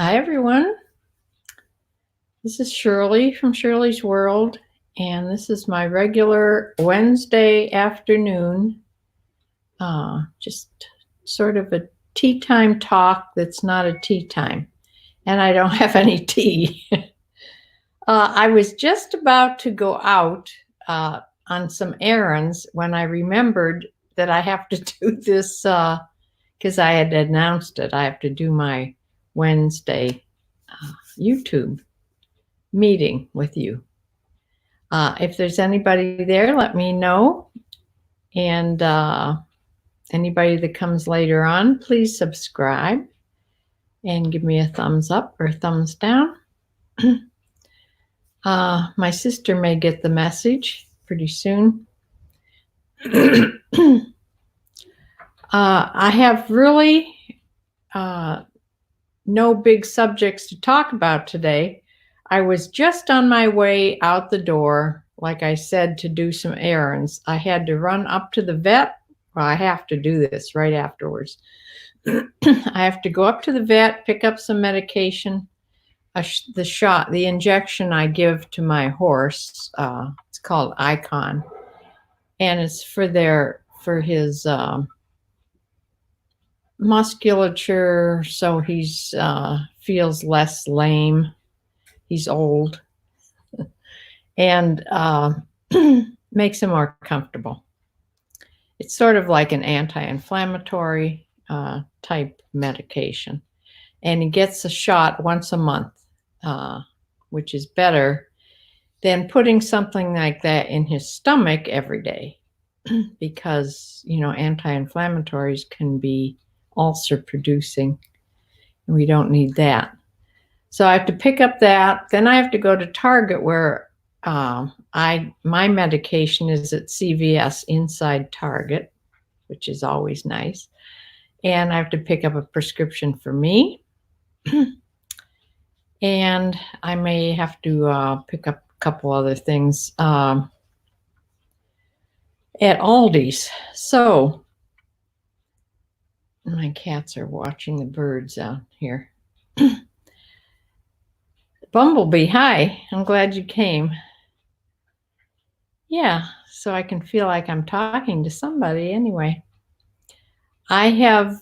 Hi, everyone. This is Shirley from Shirley's World, and this is my regular Wednesday afternoon, just sort of a tea time talk that's not a tea time, and I don't have any tea. I was just about to go out on some errands when I remembered that I have to do this because I had announced it. I have to do my Wednesday YouTube meeting with you. If there's anybody there, let me know. And anybody that comes later on, please subscribe and give me a thumbs up or thumbs down. My sister may get the message pretty soon. I have really no big subjects to talk about today. I was just on my way out the door, like I said, to do some errands. I had to run up to the vet. Well, I have to do this right afterwards. I have to go up to the vet, pick up some medication, the injection I give to my horse. It's called Icon, and it's for his musculature, so he's feels less lame. He's old, and makes him more comfortable. It's sort of like an anti-inflammatory type medication, and he gets a shot once a month, which is better than putting something like that in his stomach every day, because anti-inflammatories can be ulcer producing, and we don't need that. So I have to pick up that. Then I have to go to Target, where my medication is at CVS inside Target, which is always nice. And I have to pick up a prescription for me. And I may have to pick up a couple other things at Aldi's. So my cats are watching the birds out here. Bumblebee, hi. I'm glad you came. Yeah, so I can feel like I'm talking to somebody anyway. I had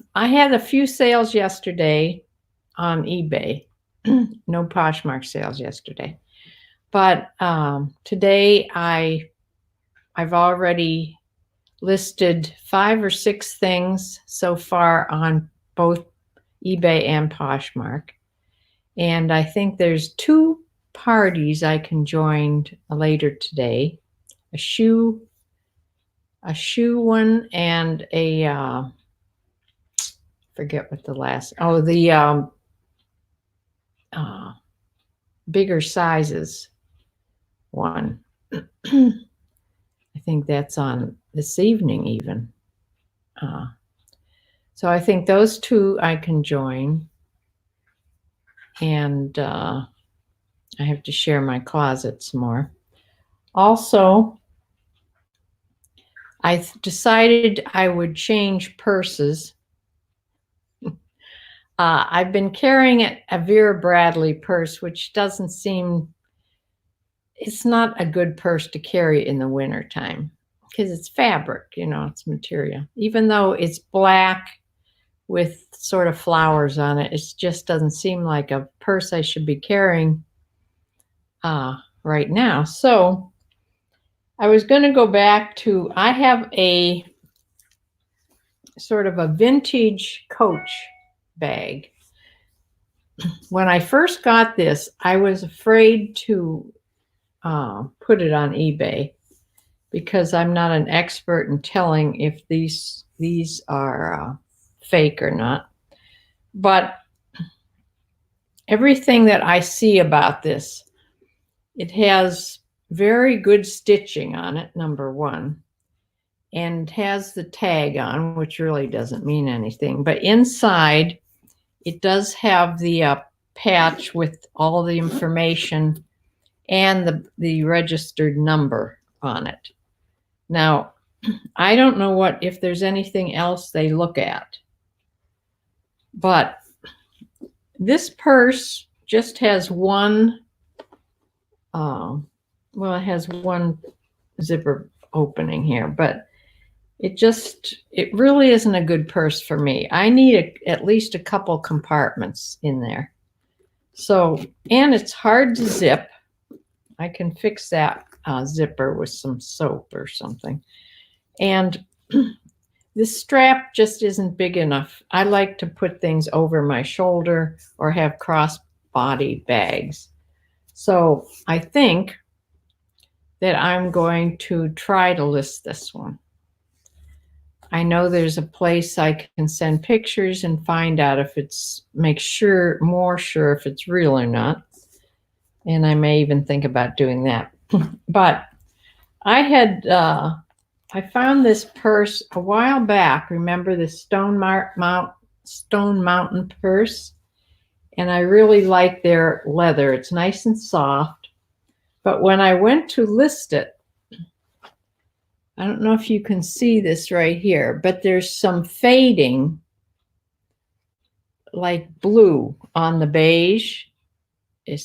a few sales yesterday on eBay. No Poshmark sales yesterday. But today I've already listed 5 or 6 things so far on both eBay and Poshmark. And I think there's 2 parties I can join later today. A shoe one, and a forget what the last, the bigger sizes one. I think that's on this evening even. So I think those 2 I can join. And I have to share my closet some more. Also, I decided I would change purses. I've been carrying a Vera Bradley purse, which doesn't seem, it's not a good purse to carry in the wintertime because it's fabric, it's material. Even though it's black with sort of flowers on it, it just doesn't seem like a purse I should be carrying right now. So I was going to go back to, I have a sort of a vintage Coach bag. When I first got this, I was afraid to put it on eBay because I'm not an expert in telling if these are fake or not. But everything that I see about this, it has very good stitching on it, number one, and has the tag on, which really doesn't mean anything. But inside, it does have the patch with all the information and the registered number on it. Now, I don't know if there's anything else they look at, but This purse just has one, well, it has one zipper opening here, but it really isn't a good purse for me. I need at least a couple compartments in there. So, and it's hard to zip. I can fix that zipper with some soap or something. And this strap just isn't big enough. I like to put things over my shoulder or have crossbody bags. So I think that I'm going to try to list this one. I know there's a place I can send pictures and find out if it's, more sure if it's real or not. And I may even think about doing that. But I found this purse a while back. Remember the Stone Mountain purse? And I really like their leather. It's nice and soft. But when I went to list it, I don't know if you can see this right here, but there's some fading, like blue on the beige. I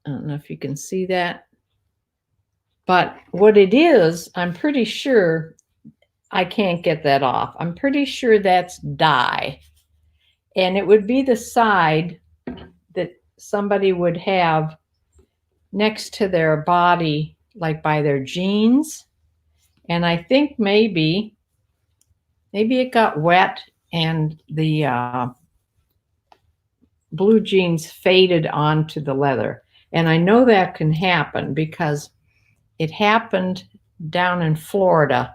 don't know if you can see that. But what it is, I'm pretty sure, I can't get that off. I'm pretty sure that's dye. And it would be the side that somebody would have next to their body, like by their jeans. And I think maybe it got wet and the blue jeans faded onto the leather. And I know that can happen because it happened down in Florida.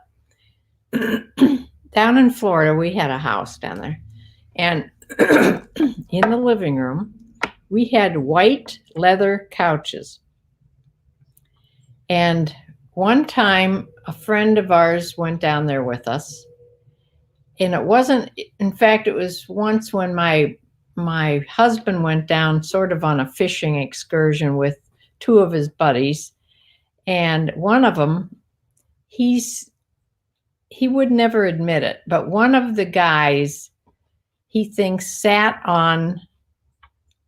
Down in Florida, we had a house down there. And in the living room, we had white leather couches. And one time, a friend of ours went down there with us. And it wasn't, in fact, it was once when my husband went down sort of on a fishing excursion with two of his buddies. And one of them, he would never admit it, but one of the guys, he thinks, sat on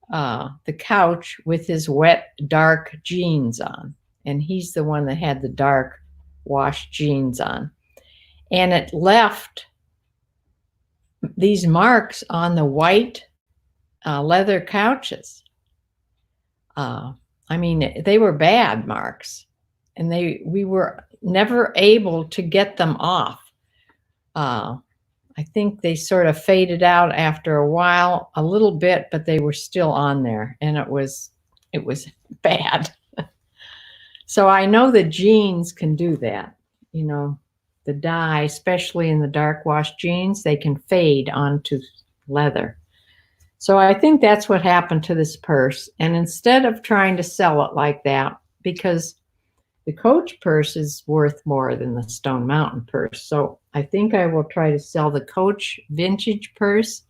the couch with his wet, dark jeans on. And he's the one that had the dark washed jeans on. And it left these marks on the white leather couches. I mean, they were bad marks. And we were never able to get them off. I think they sort of faded out after a while, a little bit, but they were still on there, and it was bad. So I know the jeans can do that. You know, the dye, especially in the dark wash jeans, they can fade onto leather. So I think that's what happened to this purse. And instead of trying to sell it like that, because the Coach purse is worth more than the Stone Mountain purse. So I think I will try to sell the Coach vintage purse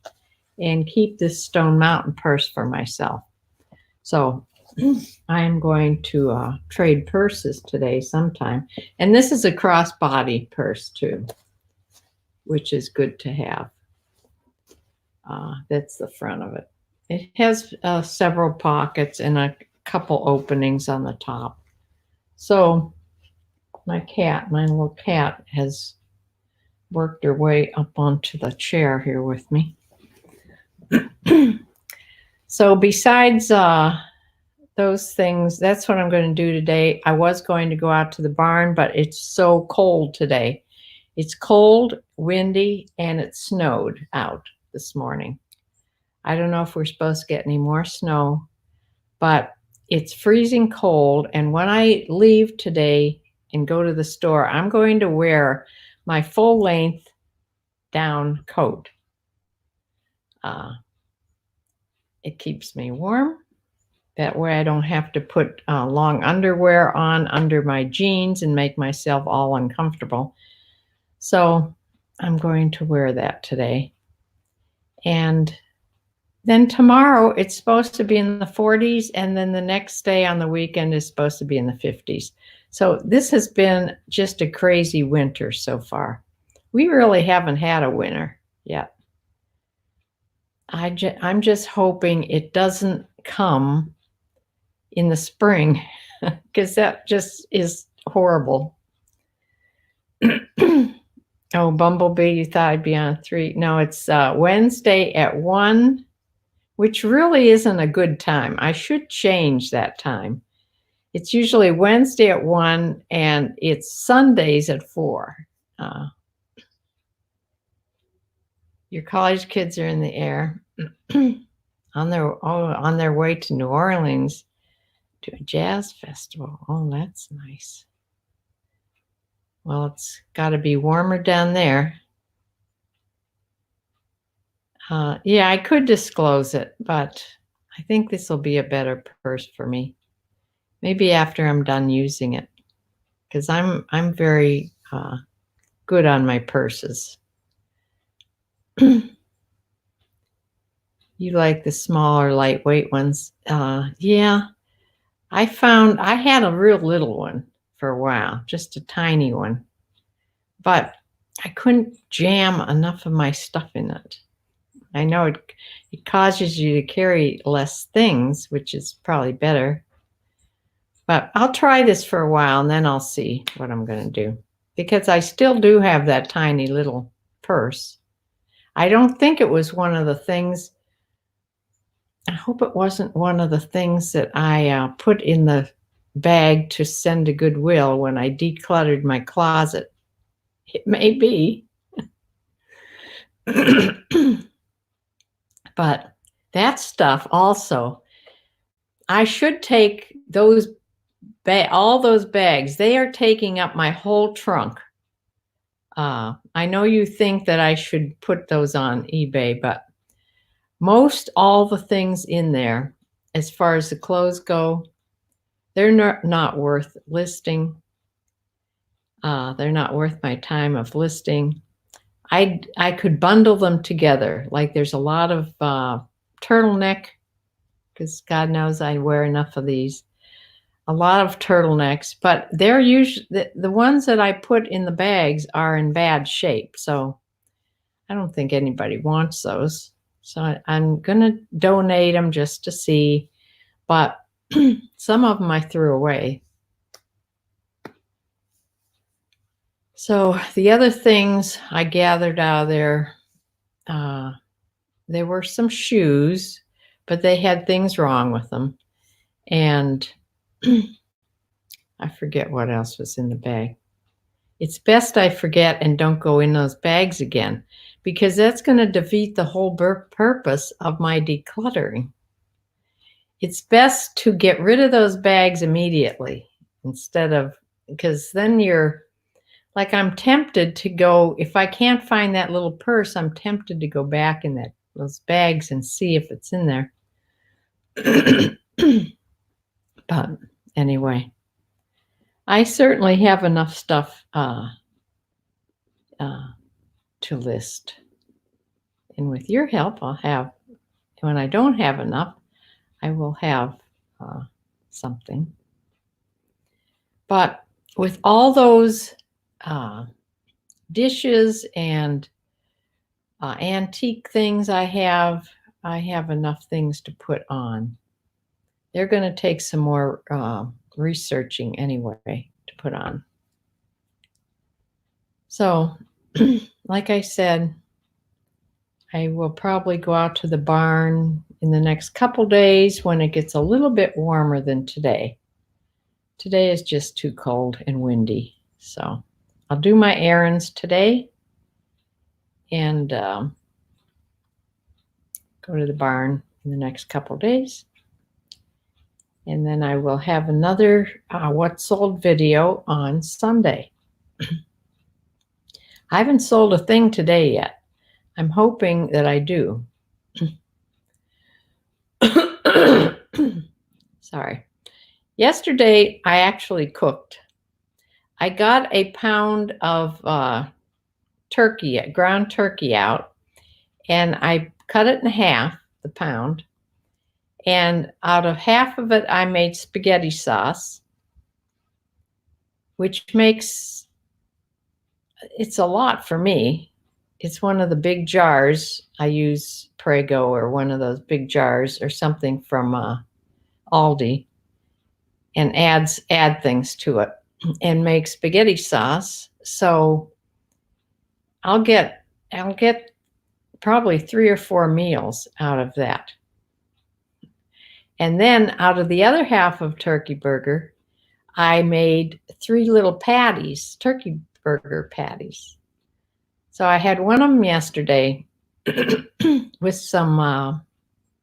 and keep this Stone Mountain purse for myself. So I'm going to trade purses today sometime. And this is a crossbody purse too, which is good to have. That's the front of it. It has several pockets and a couple openings on the top. So my little cat has worked her way up onto the chair here with me. So besides those things, that's what I'm going to do today. I was going to go out to the barn, but it's so cold today. It's cold, windy, and it snowed out this morning. I don't know if we're supposed to get any more snow, but it's freezing cold. And when I leave today and go to the store, I'm going to wear my full length down coat. It keeps me warm. That way I don't have to put long underwear on under my jeans and make myself all uncomfortable. So I'm going to wear that today. And then tomorrow it's supposed to be in the 40s, and then the next day on the weekend is supposed to be in the 50s. So this has been just a crazy winter so far. We really haven't had a winter yet. I'm just hoping it doesn't come in the spring because that just is horrible. Oh, Bumblebee, you thought I'd be on 3. No, it's Wednesday at 1, which really isn't a good time. I should change that time. It's usually Wednesday at 1, and it's Sundays at 4. Your college kids are in the air on their way to New Orleans to a jazz festival. Oh, that's nice. Well, it's got to be warmer down there. Yeah, I could disclose it, but I think this will be a better purse for me. Maybe after I'm done using it, because I'm very good on my purses. You like the smaller, lightweight ones? Yeah. I found I had a real little one for a while, just a tiny one, but I couldn't jam enough of my stuff in it. I know it causes you to carry less things, which is probably better. But I'll try this for a while and then I'll see what I'm going to do, because I still do have that tiny little purse. I don't think it was one of the things. I hope it wasn't one of the things that I put in the bag to send to Goodwill when I decluttered my closet. It may be. But that stuff also, I should take those all those bags. They are taking up my whole trunk. I know you think that I should put those on eBay, but most all the things in there, as far as the clothes go, they're not worth listing. They're not worth my time of listing. I could bundle them together. Like there's a lot of turtleneck, because God knows I wear enough of these. A lot of turtlenecks, but they're usually the ones that I put in the bags are in bad shape. So I don't think anybody wants those. So I'm going to donate them just to see. But some of them I threw away. So the other things I gathered out of there were some shoes, but they had things wrong with them. And I forget what else was in the bag. It's best I forget and don't go in those bags again, because that's going to defeat the whole purpose of my decluttering. It's best to get rid of those bags immediately instead of, because then you're like, I'm tempted to go, if I can't find that little purse, I'm tempted to go back in those bags and see if it's in there. But anyway, I certainly have enough stuff to list. And with your help, I'll have, when I don't have enough, I will have something. But with all those dishes and antique things I have enough things to put on. They're going to take some more researching anyway to put on. So, like I said, I will probably go out to the barn in the next couple days when it gets a little bit warmer than today. Today is just too cold and windy. So I'll do my errands today and go to the barn in the next couple days. And then I will have another What Sold video on Sunday. I haven't sold a thing today yet. I'm hoping that I do. Sorry. Yesterday, I actually cooked. I got a pound of turkey, ground turkey out, and I cut it in half, the pound. And out of half of it, I made spaghetti sauce, which makes, it's a lot for me. it's one of the big jars. I use Prego or one of those big jars or something from Aldi, and add things to it and make spaghetti sauce. So I'll get probably 3 or 4 meals out of that. And then out of the other half of turkey burger, I made 3 little patties, turkey burger patties. So I had one of them yesterday with some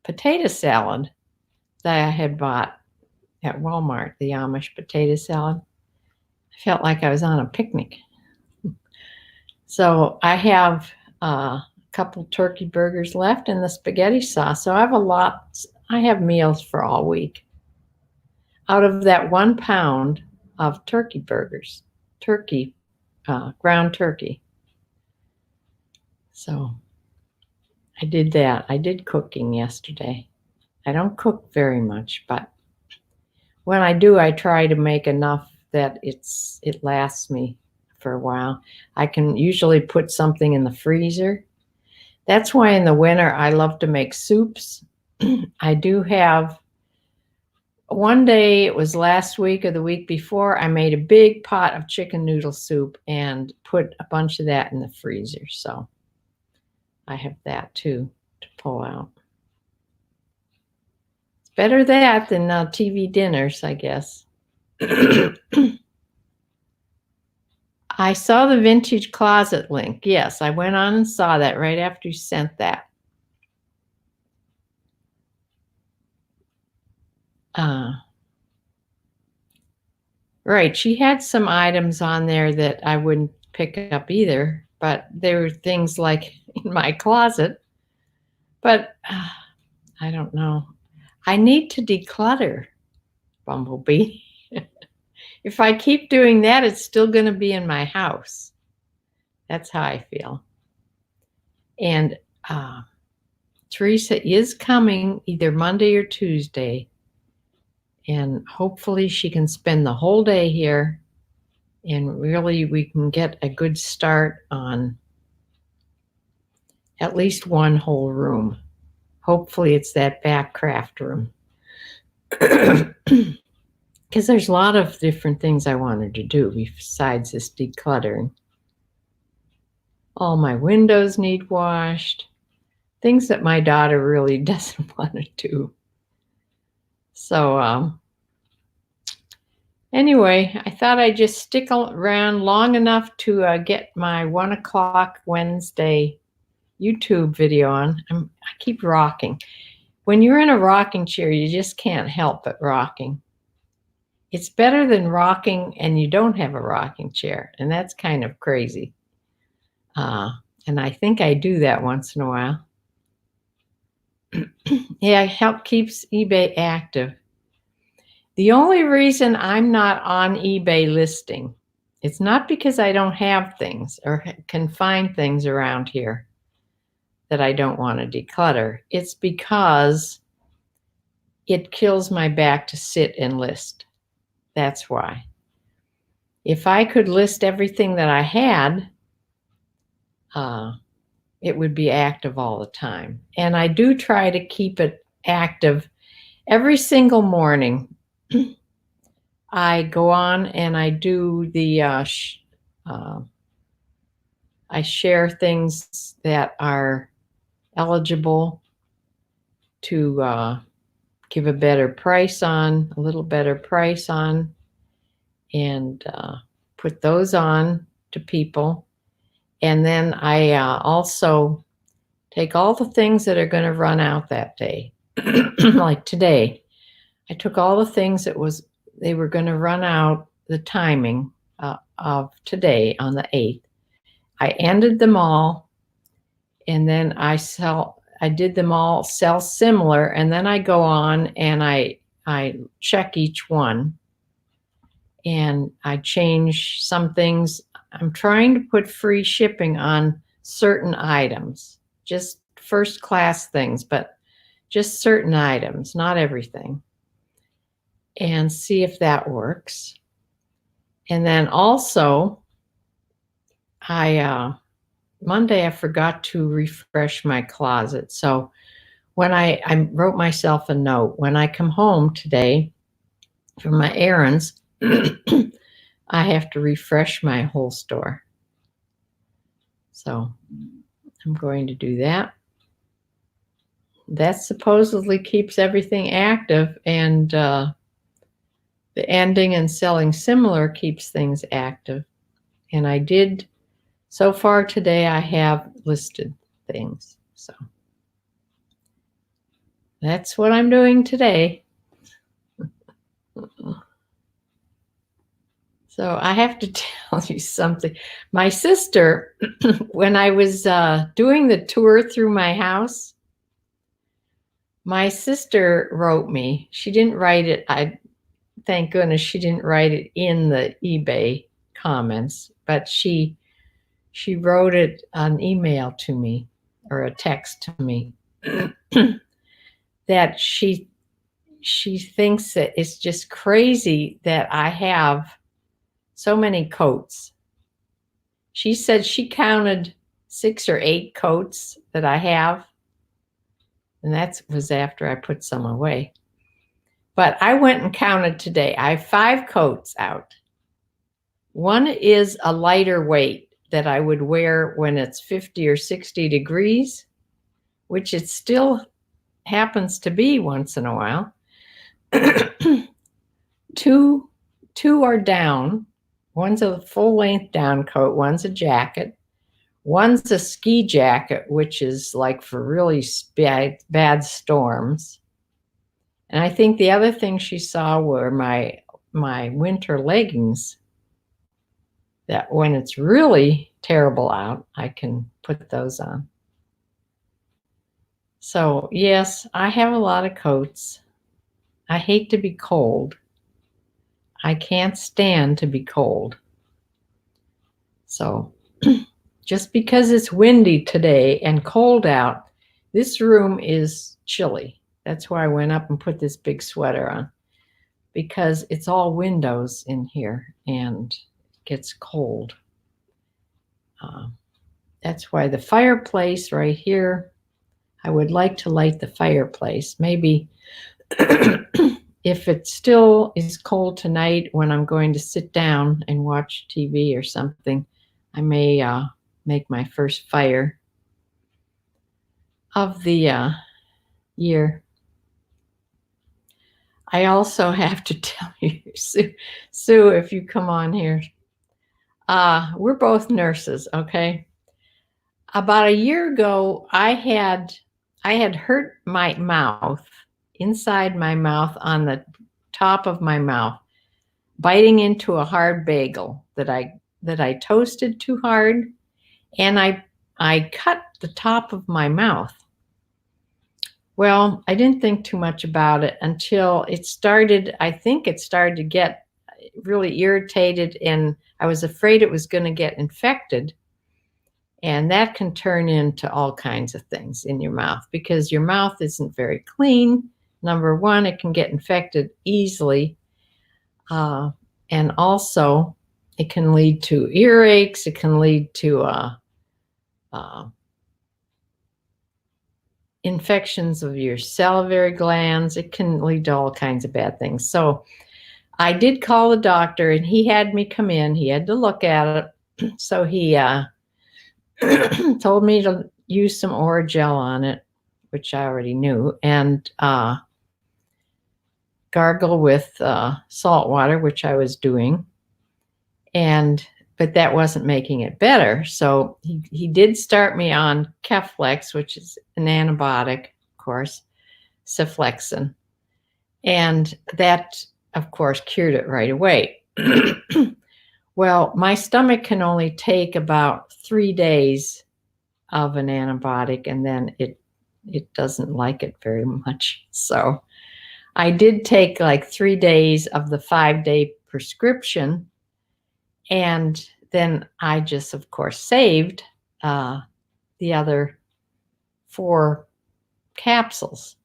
potato salad that I had bought at Walmart, the Amish potato salad. I felt like I was on a picnic. So I have a couple turkey burgers left and the spaghetti sauce. So I have I have meals for all week. Out of that 1 pound of turkey burgers, ground turkey. So I did that. I did cooking yesterday. I don't cook very much, but when I do, I try to make enough that it lasts me for a while. I can usually put something in the freezer. That's why in the winter I love to make soups. I do have one day, it was last week or the week before, I made a big pot of chicken noodle soup and put a bunch of that in the freezer. So I have that too to pull out. It's better that than TV dinners, I guess. I saw the vintage closet link. Yes, I went on and saw that right after you sent that. Right, she had some items on there that I wouldn't pick up either, but there were things like in my closet. But I don't know. I need to declutter, Bumblebee. If I keep doing that, it's still going to be in my house. That's how I feel. And Teresa is coming either Monday or Tuesday. And hopefully she can spend the whole day here. And really we can get a good start on at least one whole room. Hopefully it's that back craft room. Because there's a lot of different things I wanted to do besides this decluttering. All my windows need washed. Things that my daughter really doesn't want to do. So anyway, I thought I'd just stick around long enough to get my 1 o'clock Wednesday YouTube video on. I keep rocking. When you're in a rocking chair, you just can't help but rocking. It's better than rocking and you don't have a rocking chair, and that's kind of crazy. And I think I do that once in a while. Yeah, help keeps eBay active. The only reason I'm not on eBay listing, it's not because I don't have things or can find things around here that I don't want to declutter. It's because it kills my back to sit and list. That's why. If I could list everything that I had, it would be active all the time. And I do try to keep it active every single morning. I go on and I do the, I share things that are eligible to give a little better price on, and put those on to people. And then I also take all the things that are going to run out that day. Like today, I took all the things they were going to run out, the timing of today on the 8th. I ended them all, and then I did them all sell similar, and then I go on and I check each one, and I change some things. I'm trying to put free shipping on certain items, just first class things, but just certain items, not everything, and see if that works. And then also I Monday I forgot to refresh my closet. So when I wrote myself a note, when I come home today from my errands, I have to refresh my whole store. So I'm going to do that. That supposedly keeps everything active, and the ending and selling similar keeps things active. And I did, so far today, I have listed things. So that's what I'm doing today. So I have to tell you something. My sister, when I was doing the tour through my house, my sister wrote me. She didn't write it. Thank goodness she didn't write it in the eBay comments, but she wrote it an email to me or a text to me that she thinks that it's just crazy that I have so many coats. She said she counted 6 or 8 coats that I have, and that was after I put some away. But I went and counted today. I have 5 coats out. One is a lighter weight that I would wear when it's 50 or 60 degrees, which it still happens to be once in a while. Two are down. One's a full-length down coat. One's a jacket. One's a ski jacket, which is like for really bad storms. And I think the other thing she saw were my winter leggings, that when it's really terrible out, I can put those on. So yes, I have a lot of coats. I hate to be cold. I can't stand to be cold. So just because it's windy today and cold out, this room is chilly. That's why I went up and put this big sweater on, because it's all windows in here and it gets cold. That's why the fireplace right here, I would like to light the fireplace. Maybe if it still is cold tonight when I'm going to sit down and watch TV or something, I may make my first fire of the year. I also have to tell you, Sue, if you come on here, we're both nurses, okay? About a year ago, I had hurt my mouth, inside my mouth, on the top of my mouth, biting into a hard bagel that I toasted too hard, and I cut the top of my mouth. Well, I didn't think too much about it until it started, I think it started to get really irritated, and I was afraid it was going to get infected. And that can turn into all kinds of things in your mouth because your mouth isn't very clean. Number one, it can get infected easily. And also, it can lead to earaches. It can lead to infections of your salivary glands. It can lead to all kinds of bad things. So I did call the doctor, and he had me come in. He had to look at it. So he told me to use some Oragel on it, which I already knew, and gargle with salt water, which I was doing. But that wasn't making it better. So he did start me on Keflex, which is an antibiotic, of course, Ceflexin. And that, of course, cured it right away. Well, my stomach can only take about 3 days of an antibiotic, and then it doesn't like it very much. So I did take like 3 days of the 5-day prescription, and then I just, of course, saved the other 4 capsules.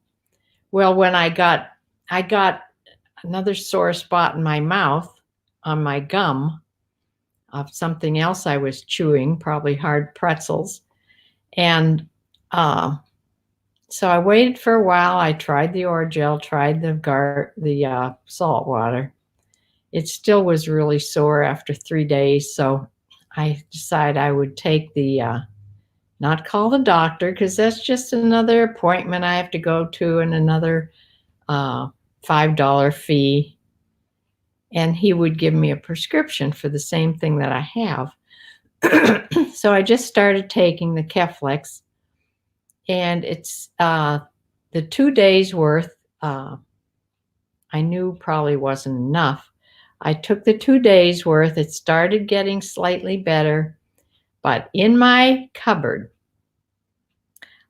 Well, when I got another sore spot in my mouth on my gum, of something else I was chewing, probably hard pretzels. And so I waited for a while. I tried the Orajel, tried the salt water. It still was really sore after 3 days. So I decided I would take not call the doctor, because that's just another appointment I have to go to and another $5 fee. And he would give me a prescription for the same thing that I have. So I just started taking the Keflex, and it's the 2 days worth. I knew probably wasn't enough. I took the 2 days worth. It started getting slightly better, but in my cupboard,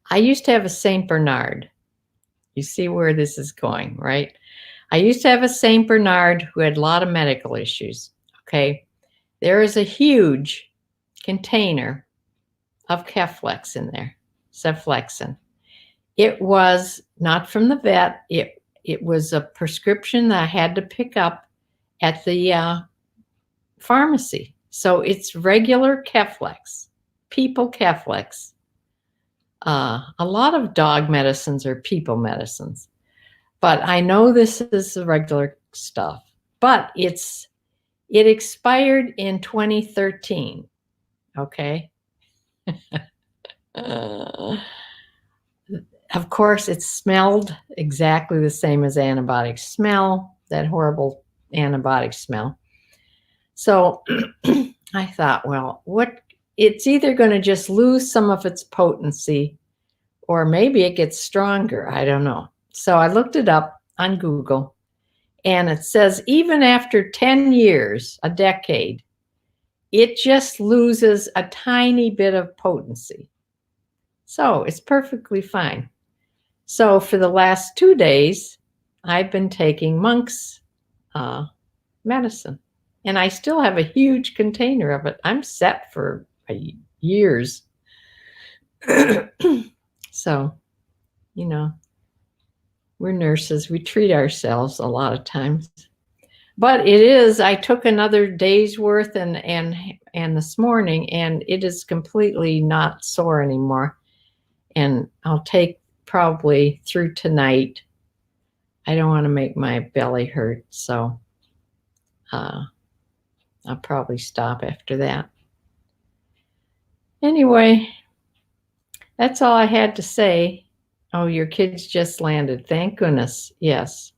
I used to have a Saint Bernard. You see where this is going, right? I used to have a Saint Bernard who had a lot of medical issues. Okay. There is a huge container of Keflex in there, Ceflexin. It was not from the vet. It was a prescription that I had to pick up at the pharmacy. So it's regular Keflex, people Keflex. A lot of dog medicines are people medicines, but I know this is the regular stuff. But it expired in 2013. Okay. Of course, it smelled exactly the same as antibiotics smell, that horrible antibiotic smell. So I thought, well, it's either going to just lose some of its potency, or maybe it gets stronger. I don't know. So I looked it up on Google, and it says even after 10 years, a decade, it just loses a tiny bit of potency. So it's perfectly fine. So for the last 2 days, I've been taking Monk's medicine, and I still have a huge container of it. I'm set for years. So, we're nurses. We treat ourselves a lot of times. But I took another day's worth and this morning, and it is completely not sore anymore. And I'll take probably through tonight. I don't want to make my belly hurt, so I'll probably stop after that. Anyway, that's all I had to say. Oh, your kids just landed. Thank goodness. Yes.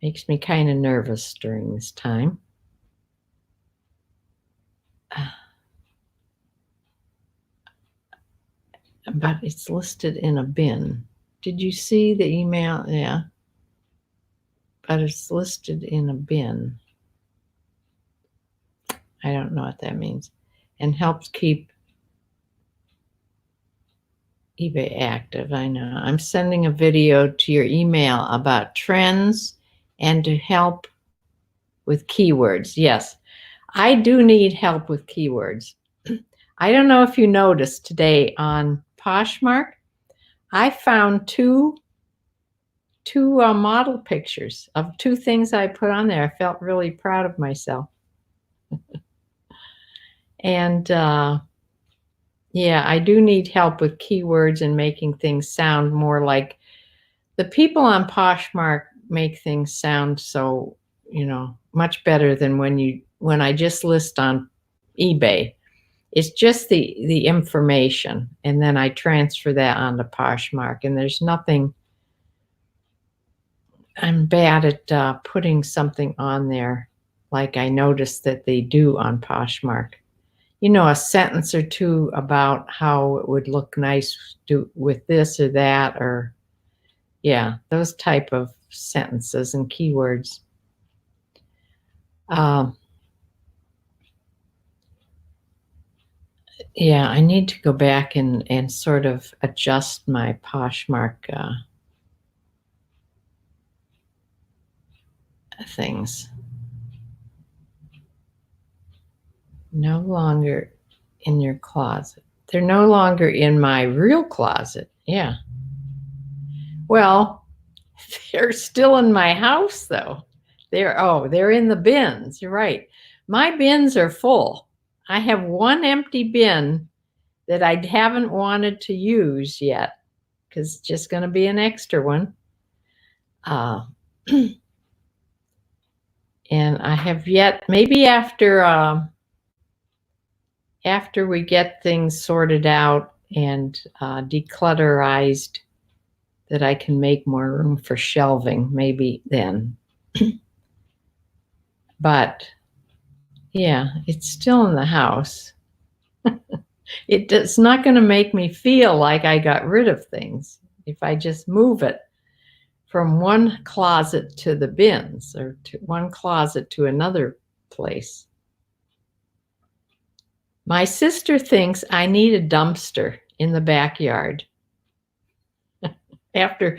Makes me kind of nervous during this time. But it's listed in a bin. Did you see the email? Yeah. But it's listed in a bin. I don't know what that means. And helps keep eBay active. I know. I'm sending a video to your email about trends and to help with keywords. Yes, I do need help with keywords. I don't know if you noticed today on Poshmark, I found two model pictures of 2 things I put on there. I felt really proud of myself. And yeah, I do need help with keywords and making things sound more like the people on Poshmark make things sound so, much better than when I just list on eBay. It's just the information, and then I transfer that onto Poshmark, and there's nothing. I'm bad at putting something on there like I noticed that they do on Poshmark. A sentence or two about how it would look nice with this or that, or yeah, those type of sentences and keywords. Yeah, I need to go back and sort of adjust my Poshmark things. No longer in your closet. They're no longer in my real closet. Yeah. Well, they're still in my house, though. They're in the bins. You're right. My bins are full. I have one empty bin that I haven't wanted to use yet because it's just going to be an extra one. And I have yet, maybe after we get things sorted out and declutterized, that I can make more room for shelving, maybe then. But yeah, it's still in the house. It's not going to make me feel like I got rid of things if I just move it from one closet to the bins or to one closet to another place. My sister thinks I need a dumpster in the backyard. After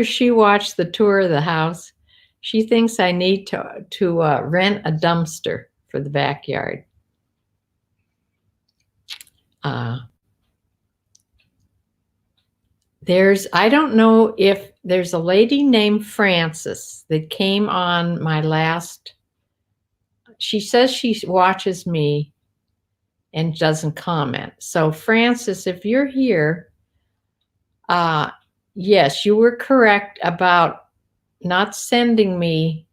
she watched the tour of the house, she thinks I need to rent a dumpster for the backyard. I don't know if there's a lady named Frances that came on my last. She says she watches me and doesn't comment. So Frances, if you're here, yes, you were correct about not sending me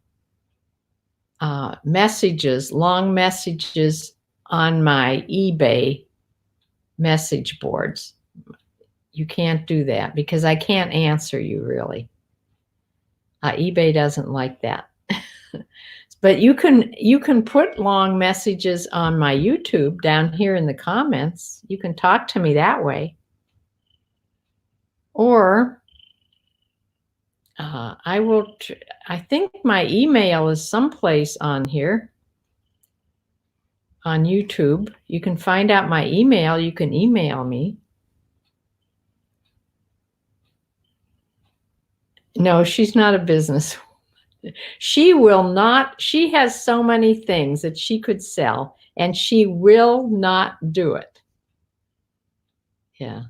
messages, long messages on my eBay message boards. You can't do that because I can't answer you really. eBay doesn't like that. But you can put long messages on my YouTube down here in the comments. You can talk to me that way. Or I think my email is someplace on here on YouTube. You can find out my email. You can email me. No, she's not a business. She will not. She has so many things that she could sell, and she will not do it. Yeah.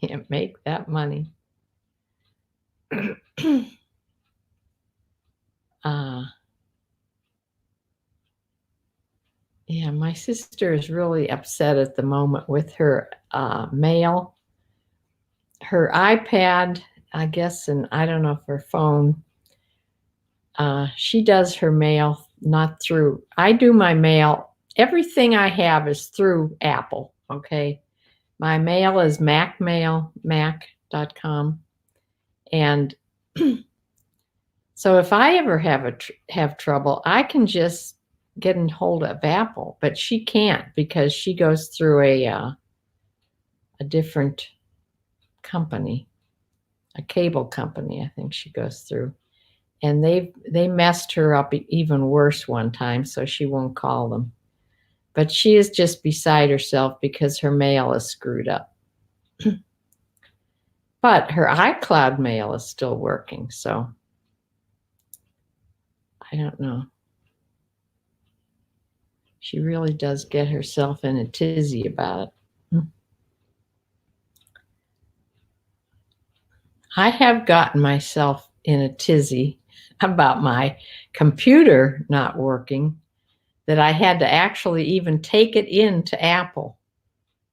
Can't make that money. Yeah, my sister is really upset at the moment with her mail. Her iPad, I guess, and I don't know if her phone. She does her mail not through. I do my mail. Everything I have is through Apple, okay? My mail is mac.com. And so if I ever have trouble, I can just get in hold of Apple, but she can't because she goes through a different company, a cable company, I think she goes through. And they messed her up even worse one time, so she won't call them. But she is just beside herself because her mail is screwed up. But her iCloud mail is still working, so I don't know. She really does get herself in a tizzy about it. I have gotten myself in a tizzy about my computer not working, that I had to actually even take it into Apple.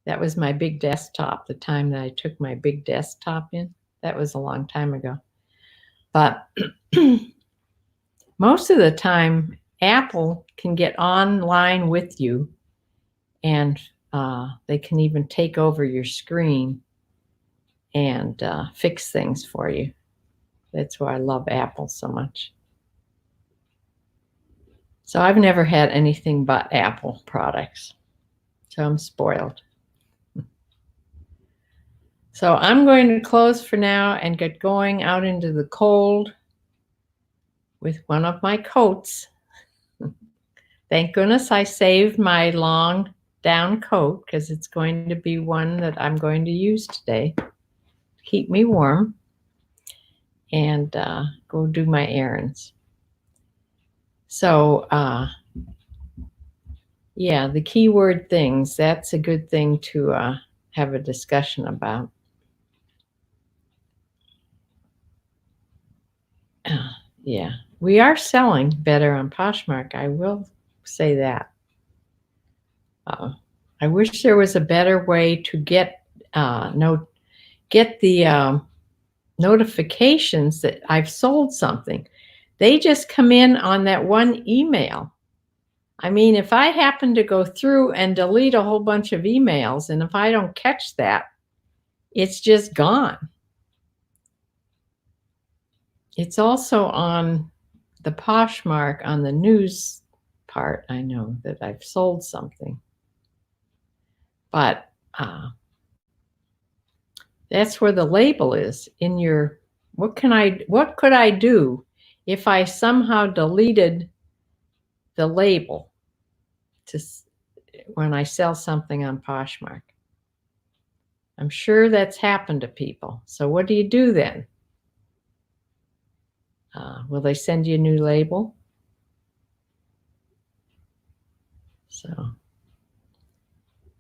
That was my big desktop, the time that I took my big desktop in. That was a long time ago. But most of the time, Apple can get online with you, and they can even take over your screen and fix things for you. That's why I love Apple so much. So I've never had anything but Apple products. So I'm spoiled. So I'm going to close for now and get going out into the cold with one of my coats. Thank goodness I saved my long down coat because it's going to be one that I'm going to use today to keep me warm and go do my errands. So yeah, the keyword things, that's a good thing to have a discussion about. Yeah, we are selling better on Poshmark. I will say that. I wish there was a better way to get the notifications that I've sold something. They just come in on that one email. I mean, if I happen to go through and delete a whole bunch of emails, and if I don't catch that, it's just gone. It's also on the Poshmark on the news part. I know that I've sold something. But that's where the label is in your, what could I do if I somehow deleted the label when I sell something on Poshmark? I'm sure that's happened to people. So what do you do then? Will they send you a new label? So,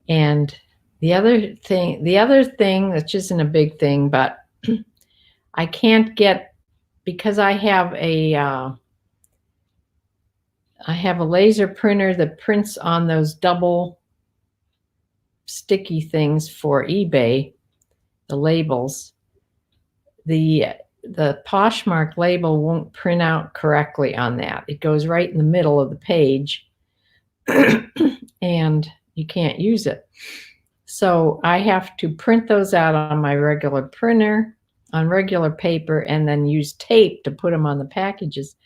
and the other thing, which isn't a big thing, but I can't get, because I have a laser printer that prints on those double sticky things for eBay, the labels. The Poshmark label won't print out correctly on that. It goes right in the middle of the page and you can't use it. So I have to print those out on my regular printer, on regular paper, and then use tape to put them on the packages.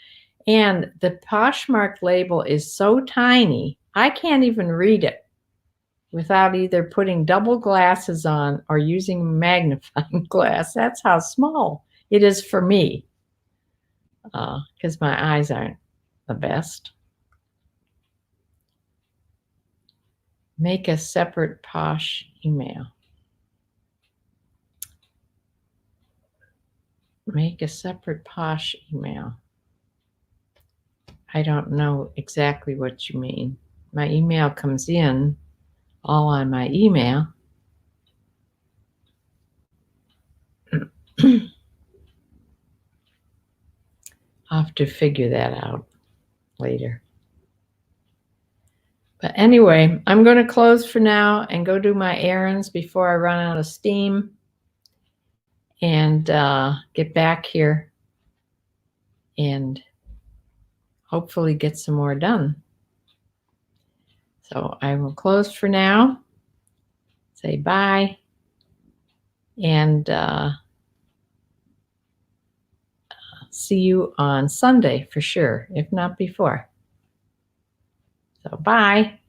And the Poshmark label is so tiny, I can't even read it without either putting double glasses on or using a magnifying glass. That's how small it is for me, because my eyes aren't the best. Make a separate Posh email. Make a separate Posh email. I don't know exactly what you mean. My email comes in all on my email. I'll have to figure that out later. But anyway, I'm going to close for now and go do my errands before I run out of steam and get back here and hopefully get some more done. So I will close for now, say bye, and see you on Sunday for sure, if not before. So bye.